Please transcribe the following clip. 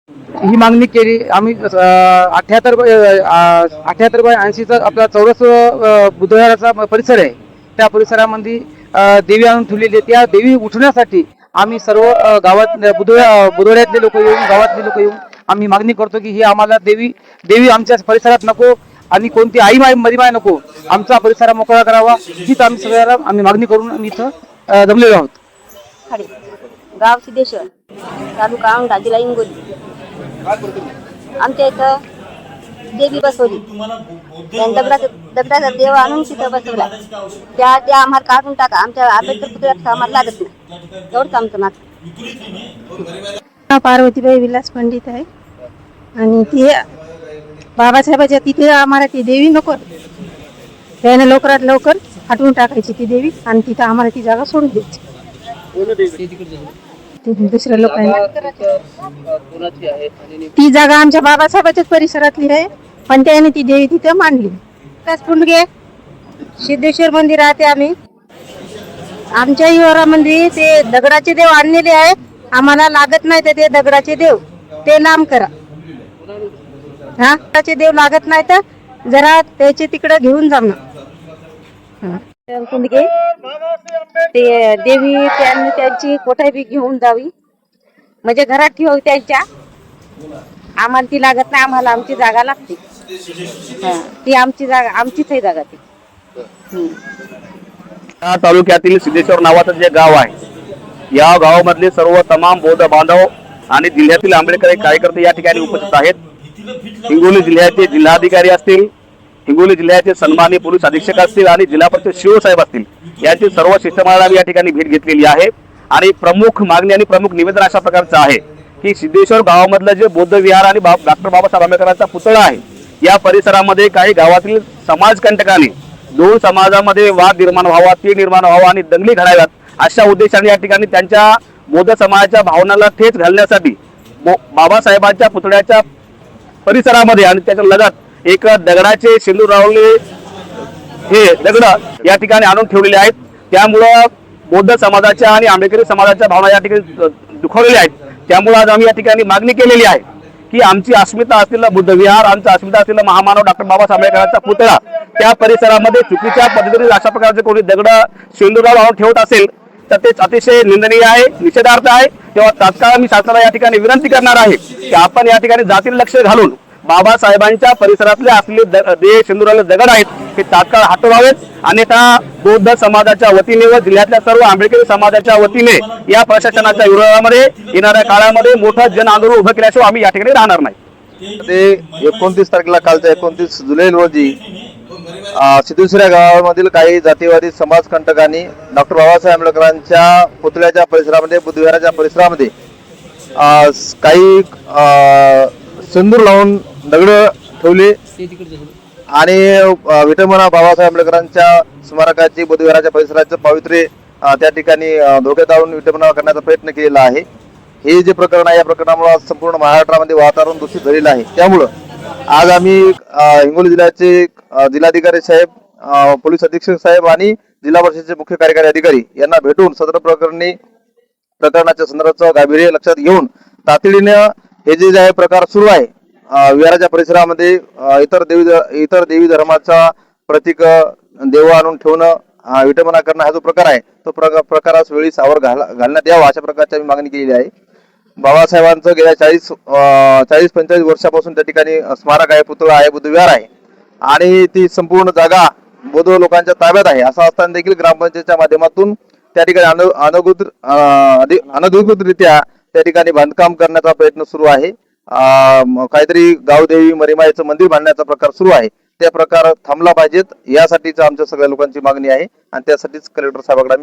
ही मागणी केली आम्ही 78 बाय 80चा आपला चौरस बुधवाराचा परिसर आहे। त्या परिसरामध्ये देवी आणून ठेवलेली आहे। त्या देवी उठवण्यासाठी आम्ही सर्व गावात बुधवाड्यातले लोक येऊन गावातले लोक येऊन आम्ही मागणी करतो की ही आम्हाला देवी आमच्या परिसरात नको आणि कोणती आई मरिमाय नको, आमचा परिसर मोकळा करावा हीच आम्ही सगळ्याला मागणी करून आम्ही इथं जमलेलो आहोत। गाव सिद्धेश्वर, तालुका औंढा, जिल्हा हिंगोली। आमच्या इथं देवी बसवली, दगडाचा देव आणून तिथं बसवला। त्या आम्हाला काढून टाका, आमच्या आंबेडकर पुतळ्यात आम्हाला लागत नाही, एवढंच आमचं मात। पार्वतीबाई विलास पंडित आहे आणि ती बाबासाहेबाच्या तिथे आम्हाला ती देवी नको, त्याने लवकरात लवकर हटवून टाकायची ती देवी आणि तिथं आम्हाला ती जागा सोडून द्यायची। दुसऱ्या लोकांना ती जागा आमच्या बाबासाहेबाच्याच परिसरातली आहे, पण त्याने ती देवी तिथे मांडली। पुंडगे सिद्धेश्वर मंदिर राहते आम्ही, आमच्या युवरामध्ये ते दगडाचे देव आणलेले आहे, आम्हाला लागत नाही ते दगडाचे देव, ते लांब करा। हा, त्याचे देव लागत नाही तर जरा त्याचे तिकडे घेऊन जा ना। पुंडगे ते देवी त्यांनी त्यांची कोठारी घेऊन जावी, म्हणजे घरात ठेवावी त्यांच्या, आम्हाला ती लागत नाही, आम्हाला आमची जागा लागते। ती आमची जागा, आमचीच आहे जागा ती। या तालुक्यातील सिद्धेश्वर नावाचं जे गाव आहे, या गावामधले सर्व तमाम बौद्ध बांधव आणि जिल्ह्यातील आंबेडकरी कार्यकर्ते या ठिकाणी उपस्थित आहेत। हिंगोली जिल्ह्याचे जिल्हाधिकारी असतील, हिंगोली जिल्ह्याचे सन्माननीय पोलीस अधीक्षक असतील आणि जिल्हा परिषद शिवसाहेब असतील, यांची सर्व शिष्टमंडळाने या ठिकाणी भेट घेतलेली आहे। आणि प्रमुख मागणी आणि प्रमुख निवेदन अशा प्रकारचं आहे की सिद्धेश्वर गावामधलं जे बौद्ध विहार आणि डॉक्टर बाबासाहेब आंबेडकरांचा पुतळा आहे, या परिसरामध्ये काही गावातील समाजकंटकांनी दोन समाजामध्ये वाद निर्माण व्हावा, तीळ निर्माण व्हावा आणि दंगली घडाव्यात अशा उद्देशाने या ठिकाणी त्यांच्या बौद्ध समाजाच्या भावनाला ठेच घालण्यासाठी बाबासाहेबांच्या पुतळ्याच्या परिसरामध्ये आणि त्याच्या लगत एक दगडाचे शेंदूर रावले हे दगड या ठिकाणी आणून ठेवलेले आहेत। त्यामुळं बौद्ध समाजाच्या आणि आंबेडकरी समाजाच्या भावना या ठिकाणी दुखावलेल्या आहेत। त्यामुळे आज आम्ही या ठिकाणी मागणी केलेली आहे की आमची अस्मिता असलेला बुद्ध विहार, आमचा अस्मिता असलेला महामानव डॉक्टर बाबासाहेब आंबेडकरांचा पुतळा त्या परिसरामध्ये चुकीच्या पद्धतीने अशा प्रकारचे कोणी दगड शेंदूरराव आणून ठेवत असेल तर ते अतिशय निंदनीय आहे, निषेधार्थ आहे। तेव्हा तात्काळ मी शासनाला या ठिकाणी विनंती करणार आहे की आपण या ठिकाणी जातील लक्ष घालून बाबासाहेबांच्या परिसरातले असलेले शेंदूररावले दगड आहेत हे तात्काळ हटवावेत, अन्यथा बौद्ध समाजाच्या वतीने व जिल्ह्यातल्या सर्व आंबेडकरी समाजाच्या वतीने या प्रशासनाच्या विरोधामध्ये येणाऱ्या काळामध्ये मोठं जन आंदोलन उभं केल्याशिवाय आम्ही या ठिकाणी राहणार नाही। ते 29 तारखेला कालच्या 29 जुलै रोजी सिद्धेश्वर गावामधील काही जातीवादी समाजकंटकांनी डॉक्टर बाबासाहेब आंबेडकरांच्या पुतळ्याच्या परिसरामध्ये, बुद्धविहाराच्या परिसरामध्ये काही सिंदूर लावून दगड ठेवले आणि विटंबना बाबासाहेब आंबेडकरांच्या स्मारकाची बुद्धविहाराच्या परिसराचं पावित्र्य त्या ठिकाणी धोक्यात आणून विटंबना करण्याचा प्रयत्न केलेला आहे। हे जे प्रकरण आहे, या प्रकरणामुळे संपूर्ण महाराष्ट्रामध्ये वातावरण दूषित झालेलं आहे। त्यामुळं आज आम्ही हिंगोली जिल्ह्याचे जिल्हाधिकारी साहेब, पोलीस अधीक्षक साहेब आणि जिल्हा परिषदेचे मुख्य कार्यकारी अधिकारी यांना भेटून सदर प्रकरणाच्या संदर्भाचं गांभीर्य लक्षात घेऊन तातडीनं हे जे आहे प्रकार सुरू आहे विहाराच्या परिसरामध्ये इतर देवी धर्माचा प्रतीक देव आणून ठेवणं, विटंबना करणं हा जो प्रकार आहे तो प्रकारास वेळी सावर घालण्यात यावा अशा प्रकारची आम्ही मागणी केलेली आहे। बाबासाहेबांचं गेल्या 40-45 वर्षापासून त्या ठिकाणी स्मारक आहे, पुतळा आहे, बुद्धविहार आहे आणि ती संपूर्ण जागा बौद्ध लोकांच्या ताब्यात आहे। असं असताना देखील ग्रामपंचायतच्या माध्यमातून त्या ठिकाणी अनधिकृतरित्या त्या ठिकाणी बांधकाम करण्याचा प्रयत्न सुरू आहे। काहीतरी गावदेवी मरिमाईचं मंदिर बांधण्याचा प्रकार सुरू आहे, त्या प्रकार थांबला पाहिजेत यासाठीच आमच्या सगळ्या लोकांची मागणी आहे आणि त्यासाठीच कलेक्टर साहेबांकडे आम्ही